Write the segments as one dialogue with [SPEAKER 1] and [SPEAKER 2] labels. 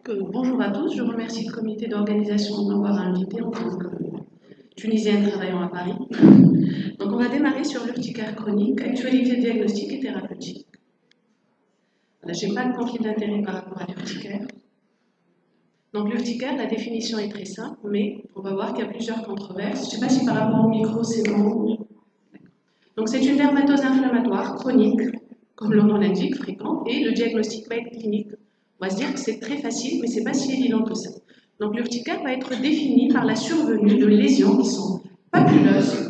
[SPEAKER 1] Bonjour à tous, je remercie le comité d'organisation de m'avoir invité en tant que Tunisienne travaillant à Paris. Donc on va démarrer sur l'urticaire chronique, actualité diagnostique et thérapeutique. Je n'ai pas de conflit d'intérêt par rapport à l'urticaire. Donc l'urticaire, la définition est très simple, mais on va voir qu'il y a plusieurs controverses. Je ne sais pas si par rapport au micro c'est bon. Donc c'est une dermatose inflammatoire chronique, comme le nom l'indique, fréquente, et le diagnostic va être clinique. On va se dire que c'est très facile, mais ce n'est pas si évident que ça. Donc l'urticaire va être défini par la survenue de lésions qui sont papuleuses,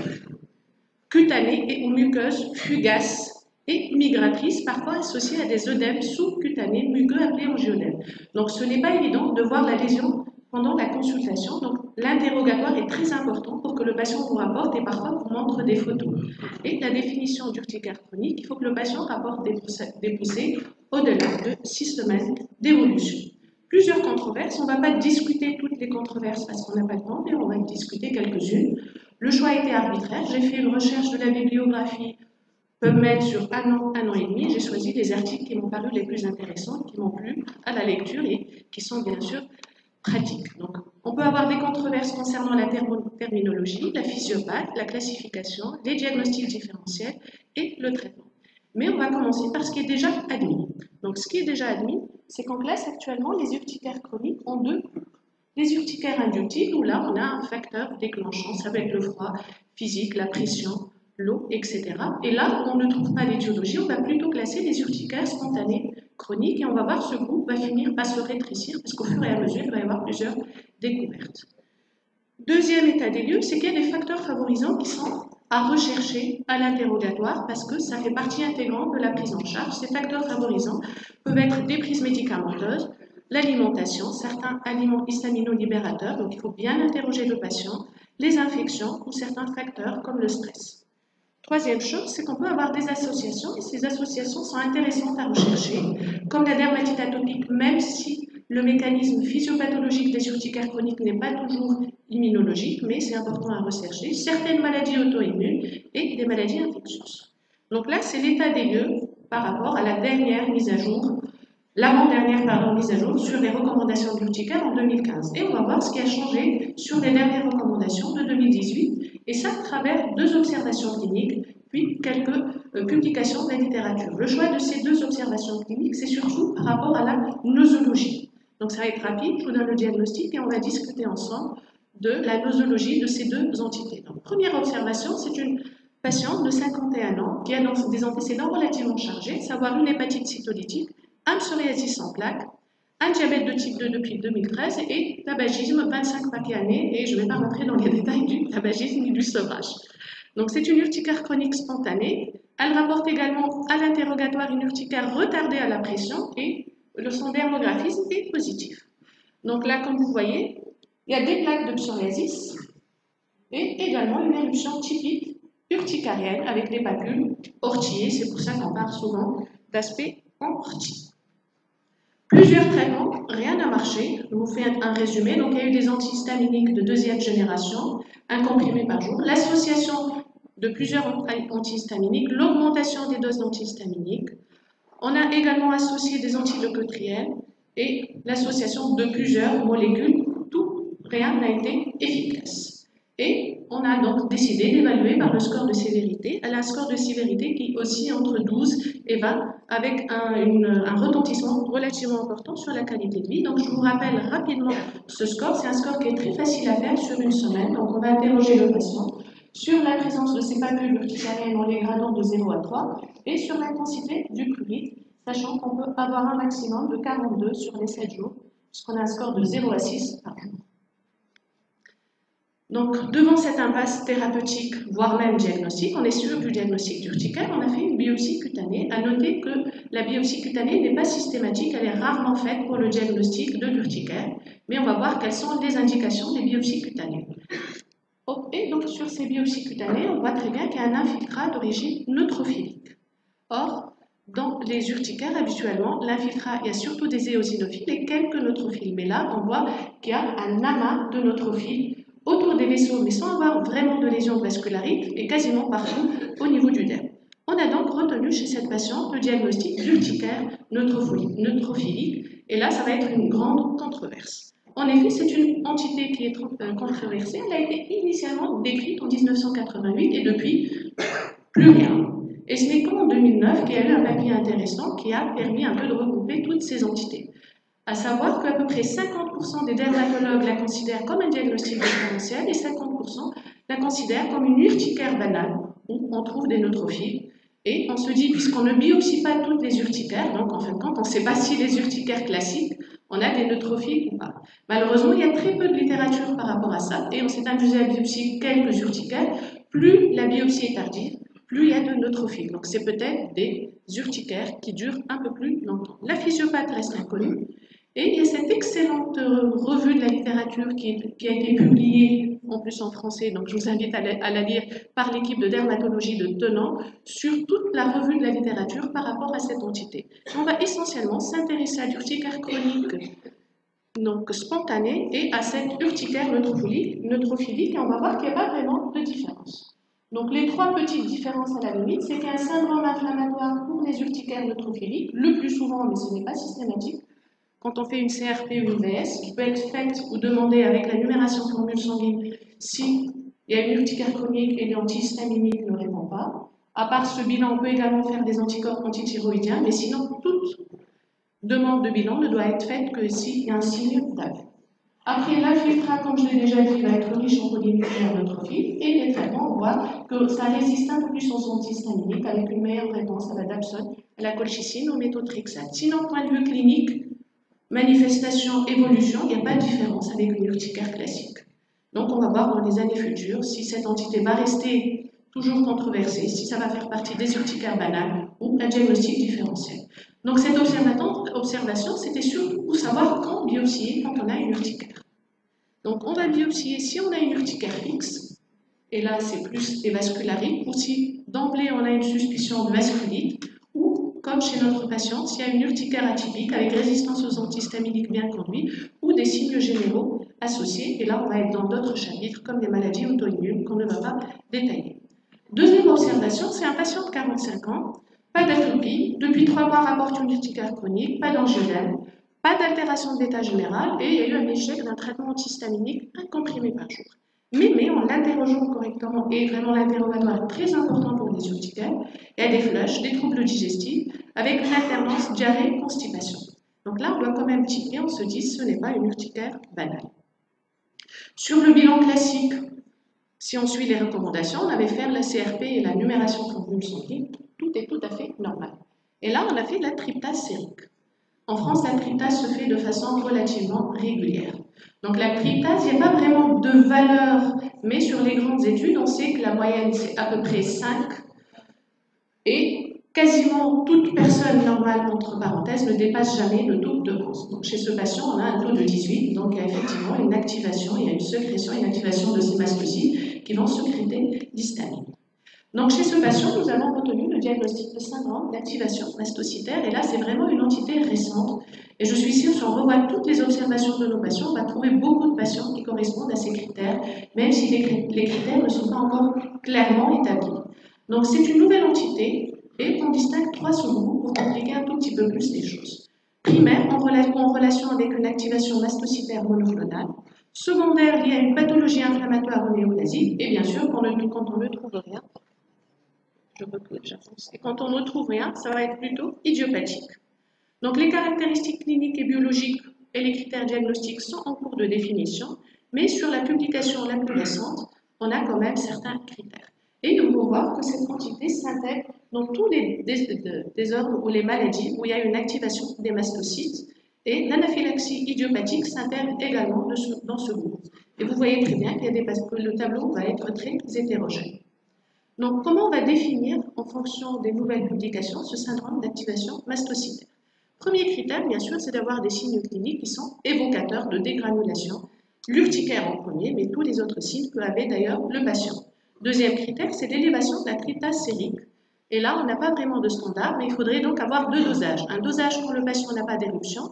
[SPEAKER 1] cutanées et ou muqueuses, fugaces et migratrices, parfois associées à des œdèmes sous-cutanés muqueux appelés angioedèmes. Donc ce n'est pas évident de voir la lésion pendant la consultation. Donc l'interrogatoire est très important pour que le patient vous rapporte et parfois vous montre des photos. Et la définition d'urticaire chronique, il faut que le patient rapporte des poussées au-delà de 6 semaines d'évolution. Plusieurs controverses, on ne va pas discuter toutes les controverses parce qu'on n'a pas le temps, mais on va discuter quelques-unes. Le choix a été arbitraire, j'ai fait une recherche de la bibliographie PubMed sur un an et demi, j'ai choisi les articles qui m'ont paru les plus intéressants, qui m'ont plu à la lecture et qui sont bien sûr pratiques. Donc, on peut avoir des controverses concernant la terminologie, la physiopathie, la classification, les diagnostics différentiels et le traitement. Mais on va commencer par ce qui est déjà admis. Donc, ce qui est déjà admis, c'est qu'en classe, actuellement, les urticaires chroniques ont deux groupes. Les urticaires inductifs, où là, on a un facteur déclenchant, ça va être le froid physique, la pression, l'eau, etc. Et là, on ne trouve pas d'étiologie, on va plutôt classer les urticaires spontanés chroniques et on va voir ce groupe va finir par se rétrécir parce qu'au fur et à mesure, il va y avoir plusieurs découvertes. Deuxième état des lieux, c'est qu'il y a des facteurs favorisants qui sont à rechercher à l'interrogatoire parce que ça fait partie intégrante de la prise en charge. Ces facteurs favorisants peuvent être des prises médicamenteuses, l'alimentation, certains aliments histaminolibérateurs, donc il faut bien interroger le patient, les infections ou certains facteurs comme le stress. Troisième chose, c'est qu'on peut avoir des associations et ces associations sont intéressantes à rechercher, comme la dermatite atopique, même si le mécanisme physiopathologique des urticaires chroniques n'est pas toujours immunologique, mais c'est important à rechercher, certaines maladies auto-immunes et des maladies infectieuses. Donc là, c'est l'état des lieux par rapport à la dernière mise à jour, l'avant-dernière mise à jour sur les recommandations d'urticaire en 2015. Et on va voir ce qui a changé sur les dernières recommandations de 2018, et ça à travers deux observations cliniques, puis quelques publications de la littérature. Le choix de ces deux observations cliniques, c'est surtout par rapport à la nosologie. Donc ça va être rapide, je vous donne le diagnostic et on va discuter ensemble de la nosologie de ces deux entités. Donc, première observation, c'est une patiente de 51 ans qui a des antécédents relativement chargés, savoir une hépatite cytolytique, un psoriasis sans plaque, un diabète de type 2 depuis 2013 et tabagisme 25 paquets années, et je ne vais pas rentrer dans les détails du tabagisme ni du sevrage. Donc c'est une urticaire chronique spontanée. Elle rapporte également à l'interrogatoire une urticaire retardée à la pression et son dermographisme est positif. Donc là, comme vous voyez, il y a des plaques de psoriasis et également une éruption typique urticarienne avec les papules ortillées. C'est pour ça qu'on parle souvent d'aspect en ortie. Plusieurs traitements, rien n'a marché. Je vous fais un résumé. Donc, il y a eu des antihistaminiques de deuxième génération, un comprimé par jour, l'association de plusieurs antihistaminiques, l'augmentation des doses d'antihistaminiques. On a également associé des antileucotriennes et l'association de plusieurs molécules. Rien n'a été efficace. Et on a donc décidé d'évaluer par le score de sévérité. Elle a un score de sévérité qui oscille entre 12 et 20, avec un retentissement relativement important sur la qualité de vie. Donc je vous rappelle rapidement ce score. C'est un score qui est très facile à faire sur une semaine. Donc on va interroger le patient sur la présence de ces papules urticariennes en les gradant de 0 à 3 et sur l'intensité du prurite, sachant qu'on peut avoir un maximum de 42 sur les 7 jours, puisqu'on a un score de 0 à 6 par jour. Donc, devant cette impasse thérapeutique, voire même diagnostique, on est sûr du diagnostic d'urticaire, on a fait une biopsie cutanée. À noter que la biopsie cutanée n'est pas systématique, elle est rarement faite pour le diagnostic de l'urticaire, mais on va voir quelles sont les indications des biopsies cutanées. Et donc, sur ces biopsies cutanées, on voit très bien qu'il y a un infiltrat d'origine neutrophilique. Or, dans les urticaires, habituellement, l'infiltrat, il y a surtout des éosinophiles et quelques neutrophiles. Mais là, on voit qu'il y a un amas de neutrophiles autour des vaisseaux, mais sans avoir vraiment de lésions vasculariques et quasiment partout au niveau du derme. On a donc retenu chez cette patiente le diagnostic d'urticaire neutrophilique. Et là, ça va être une grande controverse. En effet, c'est une entité qui est controversée. Elle a été initialement décrite en 1988 et depuis, plus rien. Et ce n'est qu'en 2009 qu'il y a eu un papier intéressant qui a permis un peu de regrouper toutes ces entités. À savoir qu'à peu près 50% des dermatologues la considèrent comme un diagnostic différentiel et 50% la considèrent comme une urticaire banale, où on trouve des neutrophiles. Et on se dit, puisqu'on ne biopsie pas toutes les urticaires, donc en fin de compte, on ne sait pas si les urticaires classiques, on a des neutrophiles ou pas. Malheureusement, il y a très peu de littérature par rapport à ça, et on s'est amusé à biopsier quelques urticaires. Plus la biopsie est tardive, plus il y a de neutrophiles. Donc c'est peut-être des urticaires qui durent un peu plus longtemps. La physiopathe reste inconnue. Et il y a cette excellente revue de la littérature qui a été publiée, en plus en français, donc je vous invite à la lire, par l'équipe de dermatologie de Tenon, sur toute la revue de la littérature par rapport à cette entité. On va essentiellement s'intéresser à l'urticaire chronique, donc spontanée, et à cette urticaire neutrophilique, et on va voir qu'il n'y a pas vraiment de différence. Donc les trois petites différences à la limite, c'est qu'il y a un syndrome inflammatoire pour les urticaires neutrophiliques, le plus souvent, mais ce n'est pas systématique, quand on fait une CRP ou une VS, qui peut être faite ou demandée avec la numération formule sanguine si il y a une urticaire chronique et l'antihistaminique ne répond pas. À part ce bilan, on peut également faire des anticorps antithyroïdiens, mais sinon, toute demande de bilan ne doit être faite que s'il y a un signe d'AV. Après, l'infiltrat, comme je l'ai déjà dit, va être riche en polynucléaires neutrophiles, et les traitements, on voit que ça résiste un peu plus aux antihistaminiques avec une meilleure réponse à la dapsone, à la colchicine, au méthotrexate. Sinon, point de vue clinique, manifestation, évolution, il n'y a pas de différence avec une urticaire classique. Donc on va voir dans les années futures si cette entité va rester toujours controversée, si ça va faire partie des urticaires banales ou un diagnostic différentiel. Donc cette observation, c'était surtout pour savoir quand biopsier quand on a une urticaire. Donc on va biopsier si on a une urticaire fixe, et là c'est plus évascularique, ou si d'emblée on a une suspicion de vasculite, comme chez notre patiente, s'il y a une urticaire atypique avec résistance aux antihistaminiques bien conduits ou des signes généraux associés. Et là, on va être dans d'autres chapitres comme les maladies auto-immunes qu'on ne va pas détailler. Deuxième observation, c'est un patient de 45 ans, pas d'atopie, depuis 3 mois rapporte une urticaire chronique, pas d'angiodème, pas d'altération de l'état général et il y a eu un échec d'un traitement antihistaminique 1 comprimé par jour. Mais en l'interrogeant correctement, et vraiment l'interrogatoire est très important pour les urticaires, il y a des flashs, des troubles digestifs, avec une alternance diarrhée-constipation. Donc là, on doit quand même tiquer, on se dit ce n'est pas une urticaire banale. Sur le bilan classique, si on suit les recommandations, on avait fait la CRP et la numération formule sanguine, tout est tout à fait normal. Et là, on a fait la tryptase sérique. En France, la tryptase se fait de façon relativement régulière. Donc la tryptase, il n'y a pas vraiment de valeur, mais sur les grandes études, on sait que la moyenne, c'est à peu près 5. Et quasiment toute personne normale, entre parenthèses, ne dépasse jamais le taux de 11. Donc chez ce patient, on a un taux de 18, donc il y a effectivement une activation, il y a une sécrétion, une activation de ces mastocytes qui vont sécréter l'histamine. Donc chez ce patient, nous avons retenu le diagnostic de syndrome d'activation mastocytaire, et là c'est vraiment une entité récente. Et je suis sûre, si on revoit toutes les observations de nos patients, on va trouver beaucoup de patients qui correspondent à ces critères, même si les critères ne sont pas encore clairement établis. Donc c'est une nouvelle entité, et on distingue 3 sous-groupes pour compliquer un tout petit peu plus les choses. Primaire, en relation avec une activation mastocytaire monoclonale. Secondaire, liée à une pathologie inflammatoire ou néoplasique, et bien sûr, quand on ne trouve rien, et quand on ne trouve rien, ça va être plutôt idiopathique. Donc les caractéristiques cliniques et biologiques et les critères diagnostiques sont en cours de définition, mais sur la publication la plus récente, on a quand même certains critères. Et nous pouvons voir que cette quantité s'intègre dans tous les désordres ou les maladies où il y a une activation des mastocytes, et l'anaphylaxie idiopathique s'intègre également dans ce groupe. Et vous voyez très bien que le tableau va être très hétérogène. Donc, comment on va définir, en fonction des nouvelles publications, ce syndrome d'activation mastocytaire? Premier critère, bien sûr, c'est d'avoir des signes cliniques qui sont évocateurs de dégranulation. L'urticaire en premier, mais tous les autres signes que avait d'ailleurs le patient. Deuxième critère, c'est l'élévation de la tryptase sérique. Et là, on n'a pas vraiment de standard, mais il faudrait donc avoir 2 dosages. Un dosage quand le patient n'a pas d'éruption,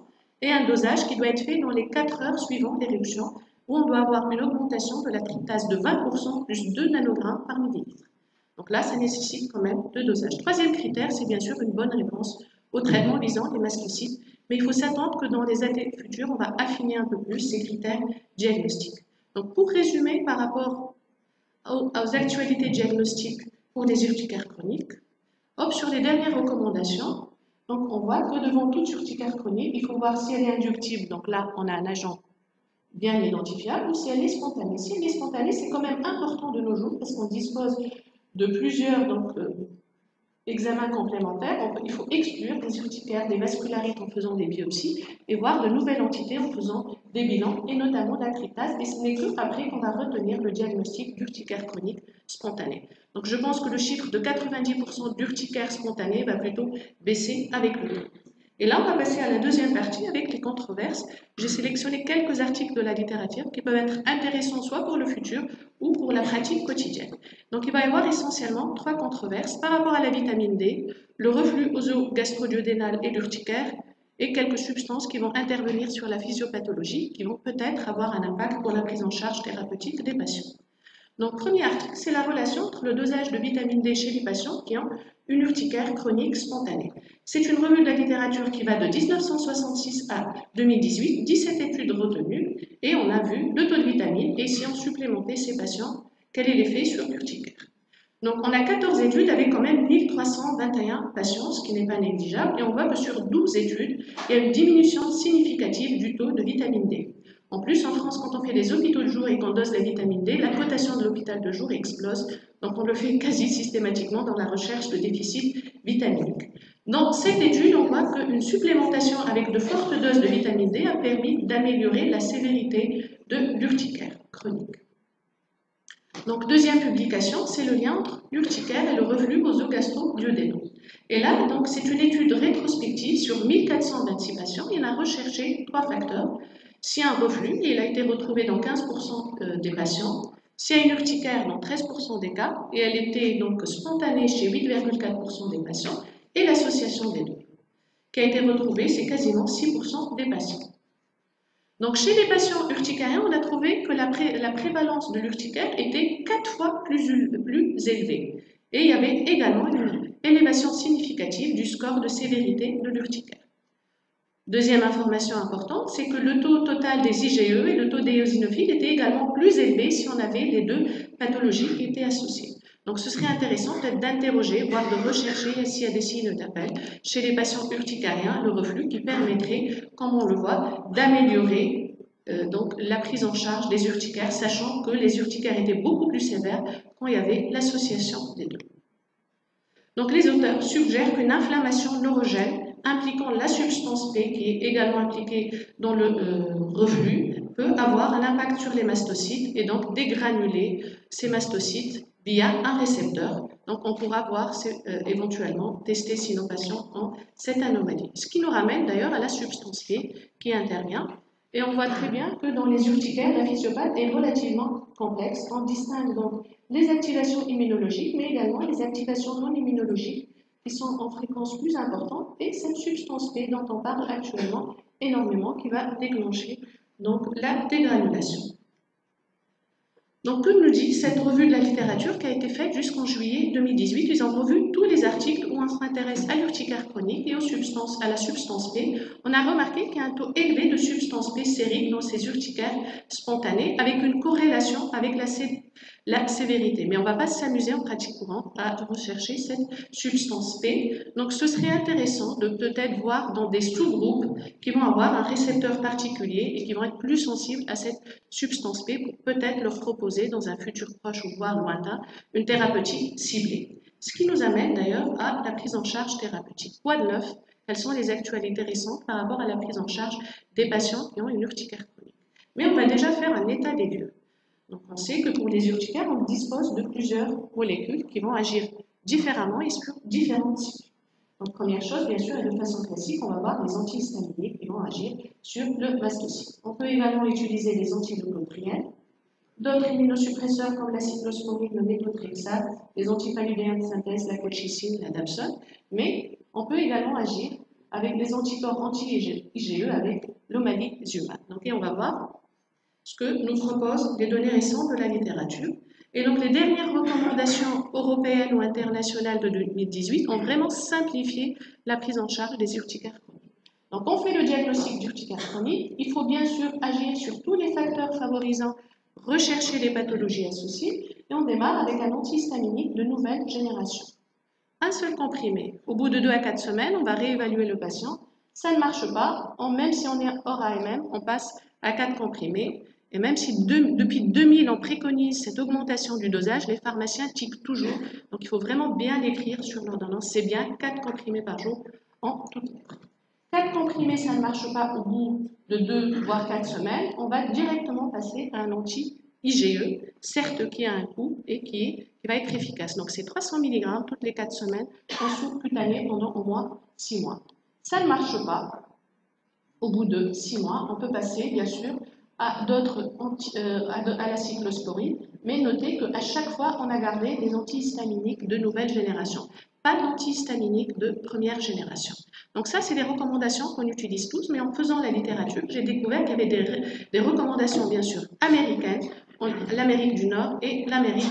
[SPEAKER 1] et un dosage qui doit être fait dans les 4 heures suivant l'éruption, où on doit avoir une augmentation de la tryptase de 20% plus 2 nanogrammes par millilitre. Donc là, ça nécessite quand même 2 dosages. Troisième critère, c'est bien sûr une bonne réponse au traitement visant les mastocytes mais il faut s'attendre que dans les années futures, on va affiner un peu plus ces critères diagnostiques. Donc, pour résumer par rapport aux actualités diagnostiques pour des urticaires chroniques, hop, sur les dernières recommandations, donc on voit que devant toute urticaire chronique, il faut voir si elle est inductible, donc là, on a un agent bien identifiable, ou si elle est spontanée. Si elle est spontanée, c'est quand même important de nos jours, parce qu'on dispose de plusieurs examens complémentaires. Il faut exclure des urticaires, des vascularites en faisant des biopsies, et voir de nouvelles entités en faisant des bilans, et notamment la tryptase, et ce n'est qu'après qu'on va retenir le diagnostic d'urticaire chronique spontané. Donc je pense que le chiffre de 90% d'urticaire spontané va plutôt baisser avec le temps. Et là, on va passer à la deuxième partie avec les controverses. J'ai sélectionné quelques articles de la littérature qui peuvent être intéressants soit pour le futur ou pour la pratique quotidienne. Donc il va y avoir essentiellement 3 controverses par rapport à la vitamine D, le reflux oso-gastro-duodénal et l'urticaire, et quelques substances qui vont intervenir sur la physiopathologie, qui vont peut-être avoir un impact pour la prise en charge thérapeutique des patients. Donc, premier article, c'est la relation entre le dosage de vitamine D chez les patients qui ont une urticaire chronique spontanée. C'est une revue de la littérature qui va de 1966 à 2018, 17 études retenues, et on a vu le taux de vitamine et si on supplémentait ces patients, quel est l'effet sur l'urticaire. Donc, on a 14 études avec quand même 1321 patients, ce qui n'est pas négligeable, et on voit que sur 12 études, il y a une diminution significative du taux de vitamine D. En plus, en France, quand on fait les hôpitaux de jour et qu'on dose la vitamine D, la cotation de l'hôpital de jour explose. Donc, on le fait quasi systématiquement dans la recherche de déficit vitaminique. Dans cette étude, on voit qu'une supplémentation avec de fortes doses de vitamine D a permis d'améliorer la sévérité de l'urticaire chronique. Donc, deuxième publication, c'est le lien entre l'urticaire et le reflux oso-gastro-duodénal. Et là, donc, c'est une étude rétrospective sur 1426 patients. Il a recherché 3 facteurs. S'il y a un reflux, et il a été retrouvé dans 15% des patients. S'il y a une urticaire, dans 13% des cas, et elle était donc spontanée chez 8,4% des patients, et l'association des deux, qui a été retrouvée, c'est quasiment 6% des patients. Donc, chez les patients urticariens, on a trouvé que la prévalence de l'urticaire était 4 fois plus élevée. Et il y avait également une élévation significative du score de sévérité de l'urticaire. Deuxième information importante, c'est que le taux total des IgE et le taux d'éosinophiles était également plus élevé si on avait les deux pathologies qui étaient associées. Donc ce serait intéressant peut-être d'interroger, voire de rechercher s'il y a des signes d'appel chez les patients urticariens, le reflux qui permettrait, comme on le voit, d'améliorer donc la prise en charge des urticaires, sachant que les urticaires étaient beaucoup plus sévères quand il y avait l'association des deux. Donc les auteurs suggèrent qu'une inflammation neurogène impliquant la substance P, qui est également impliquée dans le reflux, peut avoir un impact sur les mastocytes et donc dégranuler ces mastocytes via un récepteur. Donc on pourra voir éventuellement tester si nos patients ont cette anomalie. Ce qui nous ramène d'ailleurs à la substance P qui intervient. Et on voit très bien que dans les urticaires, la physiopathie est relativement complexe. On distingue donc les activations immunologiques, mais également les activations non immunologiques qui sont en fréquence plus importante, et cette substance P dont on parle actuellement énormément, qui va déclencher donc la dégranulation. Donc, que nous dit cette revue de la littérature qui a été faite jusqu'en juillet 2018? Ils ont revu tous les articles où on s'intéresse à l'urticaire chronique et à la substance P. On a remarqué qu'il y a un taux élevé de substance P sérique dans ces urticaires spontanés, avec une corrélation avec la sévérité. Mais on ne va pas s'amuser en pratique courante à rechercher cette substance P. Donc, ce serait intéressant de peut-être voir dans des sous-groupes qui vont avoir un récepteur particulier et qui vont être plus sensibles à cette substance P pour peut-être leur proposer dans un futur proche ou voire lointain une thérapeutique ciblée. Ce qui nous amène d'ailleurs à la prise en charge thérapeutique. Quoi de neuf? Quelles sont les actualités récentes par rapport à la prise en charge des patients qui ont une urticaire chronique? Mais on va déjà faire un état des lieux. Donc on sait que pour les urticaires, on dispose de plusieurs molécules qui vont agir différemment et sur différents tissus. Donc première chose, bien sûr, et de façon classique, on va voir les antihistaminiques qui vont agir sur le mastocyte. On peut également utiliser les antileucotriènes, d'autres immunosuppresseurs comme la cyclosporine, le méthotrexate, les antipaludéens de synthèse, la colchicine, la dapsone, mais on peut également agir avec les anticorps anti-IgE avec l'omalizumab. Donc, et on va voir ce que nous proposent les données récentes de la littérature. Et donc, les dernières recommandations européennes ou internationales de 2018 ont vraiment simplifié la prise en charge des urticaires chroniques. Donc, on fait le diagnostic d'urticaire chronique. Il faut bien sûr agir sur tous les facteurs favorisant, rechercher les pathologies associées, et on démarre avec un antihistaminique de nouvelle génération. Un seul comprimé. Au bout de 2 à 4 semaines, on va réévaluer le patient. Ça ne marche pas. Même si on est hors AMM, on passe à 4 comprimés. Et même si depuis 2000, on préconise cette augmentation du dosage, les pharmaciens tiquent toujours. Donc, il faut vraiment bien l'écrire sur l'ordonnance. C'est bien 4 comprimés par jour en tout. 4 comprimés, ça ne marche pas au bout de 2 voire 4 semaines. On va directement passer à un anti-IgE, certes qui a un coût et qui va être efficace. Donc, c'est 300 mg toutes les 4 semaines en sous-cutané pendant au moins 6 mois. Ça ne marche pas. Au bout de 6 mois, on peut passer, bien sûr, à la cyclosporine, mais notez qu'à chaque fois, on a gardé des antihistaminiques de nouvelle génération, pas d'antihistaminiques de première génération. Donc ça, c'est des recommandations qu'on utilise tous, mais en faisant la littérature, j'ai découvert qu'il y avait des recommandations, bien sûr, américaines, l'Amérique du Nord et l'Amérique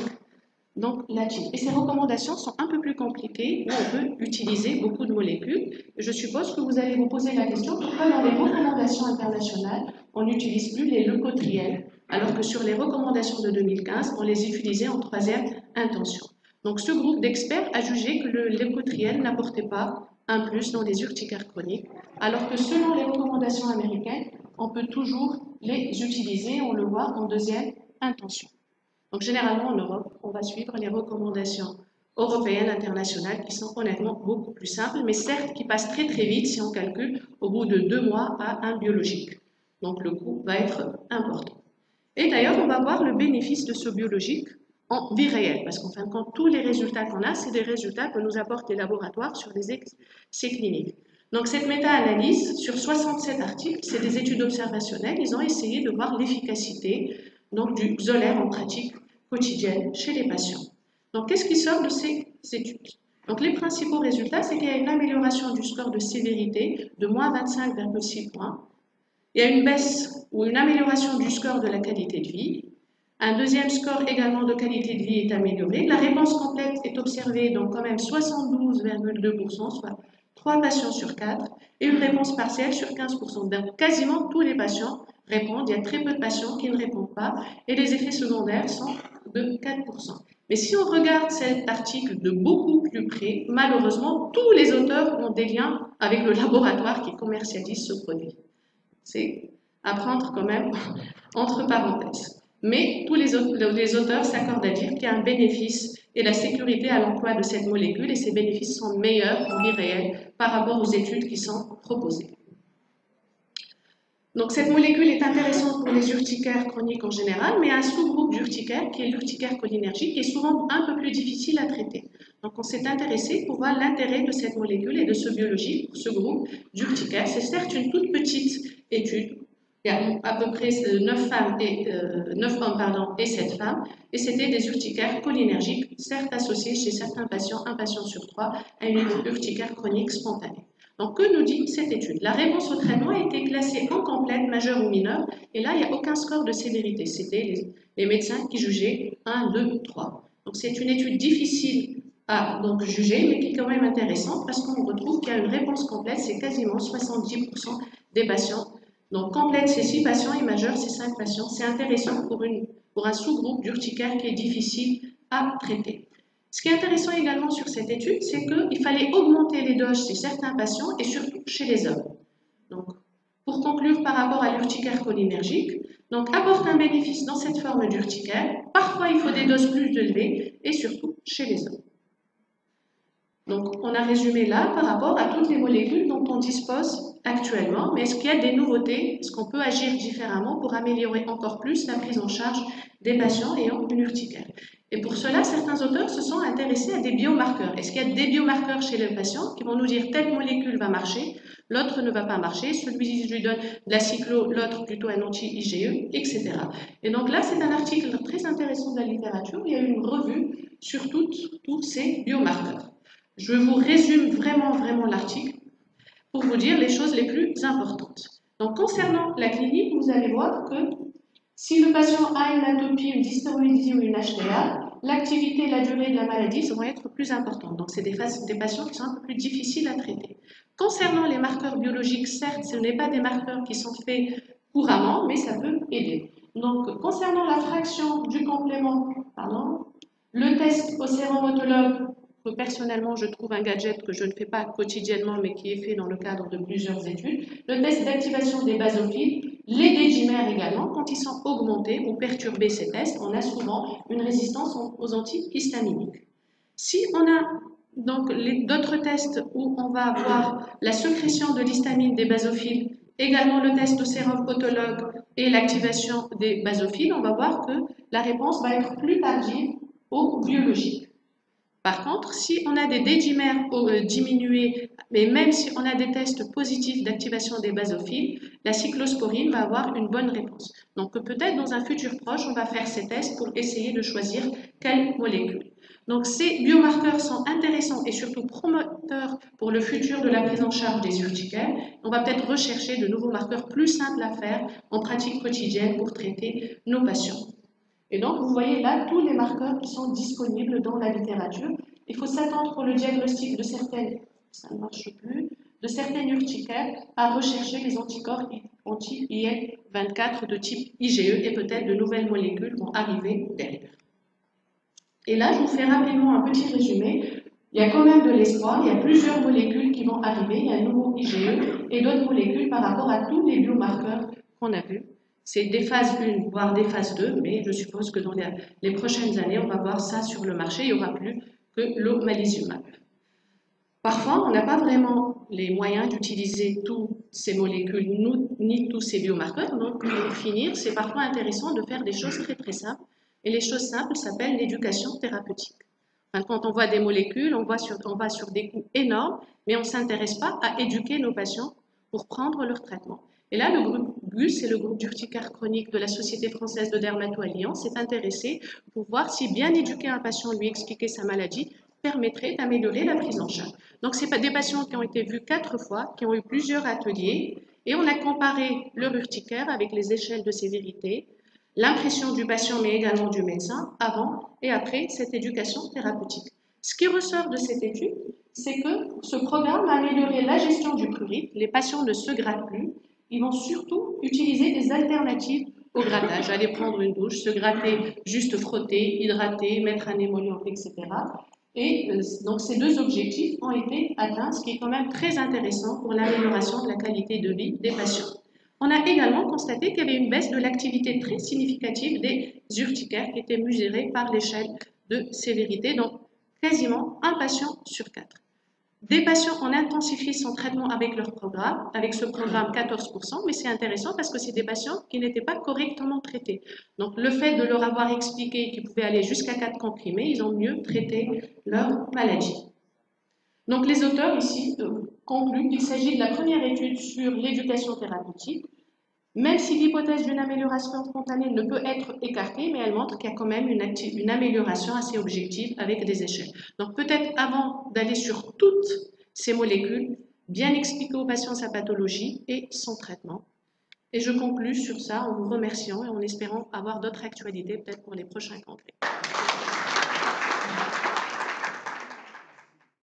[SPEAKER 1] latine. Et ces recommandations sont un peu plus compliquées, où on peut utiliser beaucoup de molécules. Je suppose que vous allez vous poser la question, pourquoi dans les recommandations internationales, on n'utilise plus les leucotriènes, alors que sur les recommandations de 2015, on les utilisait en 3e intention. Donc ce groupe d'experts a jugé que le leucotriène n'apportait pas un plus dans les urticaires chroniques, alors que selon les recommandations américaines, on peut toujours les utiliser, on le voit, en 2e intention. Donc généralement en Europe, on va suivre les recommandations européennes, internationales, qui sont honnêtement beaucoup plus simples, mais certes qui passent très très vite si on calcule au bout de 2 mois à un biologique. Donc le coût va être important. Et d'ailleurs, on va voir le bénéfice de ce biologique en vie réelle, parce qu'en fin de compte, tous les résultats qu'on a, c'est des résultats que nous apportent les laboratoires sur les essais cliniques. Donc cette méta-analyse, sur 67 articles, c'est des études observationnelles, ils ont essayé de voir l'efficacité du Xolair en pratique quotidienne chez les patients. Donc qu'est-ce qui sort de ces études? Donc les principaux résultats, c'est qu'il y a une amélioration du score de sévérité de moins 25,6 points. Il y a une baisse ou une amélioration du score de la qualité de vie. Un deuxième score également de qualité de vie est amélioré. La réponse complète est observée dans quand même 72,2%, soit 3 patients sur 4, et une réponse partielle sur 15%. Donc quasiment tous les patients répondent. Il y a très peu de patients qui ne répondent pas, et les effets secondaires sont de 4%. Mais si on regarde cet article de beaucoup plus près, malheureusement, tous les auteurs ont des liens avec le laboratoire qui commercialise ce produit. C'est à prendre quand même entre parenthèses. Mais tous les auteurs s'accordent à dire qu'il y a un bénéfice et la sécurité à l'emploi de cette molécule, et ces bénéfices sont meilleurs en vie réelle par rapport aux études qui sont proposées. Donc cette molécule est intéressante pour les urticaires chroniques en général, mais un sous-groupe d'urticaire qui est l'urticaire cholinergique qui est souvent un peu plus difficile à traiter. Donc on s'est intéressé pour voir l'intérêt de cette molécule et de ce biologique pour ce groupe d'urticaire. C'est certes une toute petite étude, il y a à peu près 9 hommes et 7 femmes, et c'était des urticaires cholinergiques, certes associés chez certains patients, 1 patient sur 3, à une urticaire chronique spontanée. Donc, que nous dit cette étude? La réponse au traitement a été classée en complète, majeure ou mineure, et là, il n'y a aucun score de sévérité. C'était les médecins qui jugeaient 1, 2, 3. Donc, c'est une étude difficile à juger, mais qui est quand même intéressante parce qu'on retrouve qu'il y a une réponse complète, c'est quasiment 70% des patients. Donc, complète, c'est 6 patients et majeure, c'est 5 patients. C'est intéressant pour un sous-groupe d'urticaire qui est difficile à traiter. Ce qui est intéressant également sur cette étude, c'est qu'il fallait augmenter les doses chez certains patients et surtout chez les hommes. Donc, pour conclure par rapport à l'urticaire cholinergique, donc apporte un bénéfice dans cette forme d'urticaire. Parfois, il faut des doses plus élevées et surtout chez les hommes. Donc, on a résumé là par rapport à toutes les molécules dont on dispose actuellement, mais est-ce qu'il y a des nouveautés? Est-ce qu'on peut agir différemment pour améliorer encore plus la prise en charge des patients ayant une urticaire? Et pour cela, certains auteurs se sont intéressés à des biomarqueurs. Est-ce qu'il y a des biomarqueurs chez les patients qui vont nous dire telle molécule va marcher, l'autre ne va pas marcher, celui-ci lui donne de la cyclo, l'autre plutôt un anti-IgE, etc. Et donc là, c'est un article très intéressant de la littérature. Il y a une revue sur tous ces biomarqueurs. Je vous résume vraiment l'article pour vous dire les choses les plus importantes. Donc, concernant la clinique, vous allez voir que si le patient a une atopie, une dystéroïdie ou une HTA, l'activité et la durée de la maladie vont être plus importantes. Donc, c'est des patients qui sont un peu plus difficiles à traiter. Concernant les marqueurs biologiques, certes, ce n'est pas des marqueurs qui sont faits couramment, mais ça peut aider. Donc, concernant la fraction du complément, le test au sérum autologue, que personnellement je trouve un gadget que je ne fais pas quotidiennement, mais qui est fait dans le cadre de plusieurs études, le test d'activation des basophiles, les dédimères également, quand ils sont augmentés ou perturbés ces tests, on a souvent une résistance aux antihistaminiques. Si on a donc d'autres tests où on va avoir la sécrétion de l'histamine des basophiles, également le test de sérum autologue et l'activation des basophiles, on va voir que la réponse va être plus tardive au biologique. Par contre, si on a des dédimères diminués, mais même si on a des tests positifs d'activation des basophiles, la cyclosporine va avoir une bonne réponse. Donc peut-être dans un futur proche, on va faire ces tests pour essayer de choisir quelle molécule. Donc ces biomarqueurs sont intéressants et surtout promoteurs pour le futur de la prise en charge des urticaires. On va peut-être rechercher de nouveaux marqueurs plus simples à faire en pratique quotidienne pour traiter nos patients. Et donc, vous voyez là tous les marqueurs qui sont disponibles dans la littérature. Il faut s'attendre pour le diagnostic de certaines, ça ne marche plus, de certaines urticaires à rechercher les anticorps anti-IL-24 de type IgE et peut-être de nouvelles molécules vont arriver derrière. Et là, je vous fais rapidement un petit résumé. Il y a quand même de l'espoir, il y a plusieurs molécules qui vont arriver, il y a un nouveau IgE et d'autres molécules par rapport à tous les biomarqueurs qu'on a vus. C'est des phases 1, voire des phases 2, mais je suppose que dans les prochaines années, on va voir ça sur le marché, il n'y aura plus que l'omalizumab. Parfois, on n'a pas vraiment les moyens d'utiliser toutes ces molécules, ni tous ces biomarqueurs, donc pour finir, c'est parfois intéressant de faire des choses très très simples, et les choses simples s'appellent l'éducation thérapeutique. Enfin, quand on voit des molécules, on va sur des coûts énormes, mais on ne s'intéresse pas à éduquer nos patients pour prendre leur traitement. Et là, le groupe GUS, c'est le groupe d'urticaire chronique de la Société française de dermato-alliance, s'est intéressé pour voir si bien éduquer un patient, lui expliquer sa maladie, permettrait d'améliorer la prise en charge. Donc, ce sont des patients qui ont été vus 4 fois, qui ont eu plusieurs ateliers, et on a comparé leur urticaire avec les échelles de sévérité, l'impression du patient, mais également du médecin, avant et après cette éducation thérapeutique. Ce qui ressort de cette étude, c'est que ce programme a amélioré la gestion du prurite, les patients ne se grattent plus, ils vont surtout utiliser des alternatives au grattage, aller prendre une douche, se gratter, juste frotter, hydrater, mettre un émollient, etc. Et donc ces deux objectifs ont été atteints, ce qui est quand même très intéressant pour l'amélioration de la qualité de vie des patients. On a également constaté qu'il y avait une baisse de l'activité très significative des urticaires qui étaient mesurés par l'échelle de sévérité, donc quasiment un patient sur 4. Des patients ont intensifié son traitement avec leur programme, avec ce programme 14%, mais c'est intéressant parce que c'est des patients qui n'étaient pas correctement traités. Donc le fait de leur avoir expliqué qu'ils pouvaient aller jusqu'à 4 comprimés, ils ont mieux traité leur maladie. Donc les auteurs ici concluent qu'il s'agit de la première étude sur l'éducation thérapeutique, même si l'hypothèse d'une amélioration spontanée ne peut être écartée, mais elle montre qu'il y a quand même une amélioration assez objective avec des échelles. Donc peut-être avant d'aller sur toutes ces molécules, bien expliquer aux patients sa pathologie et son traitement. Et je conclus sur ça en vous remerciant et en espérant avoir d'autres actualités peut-être pour les prochains congrès.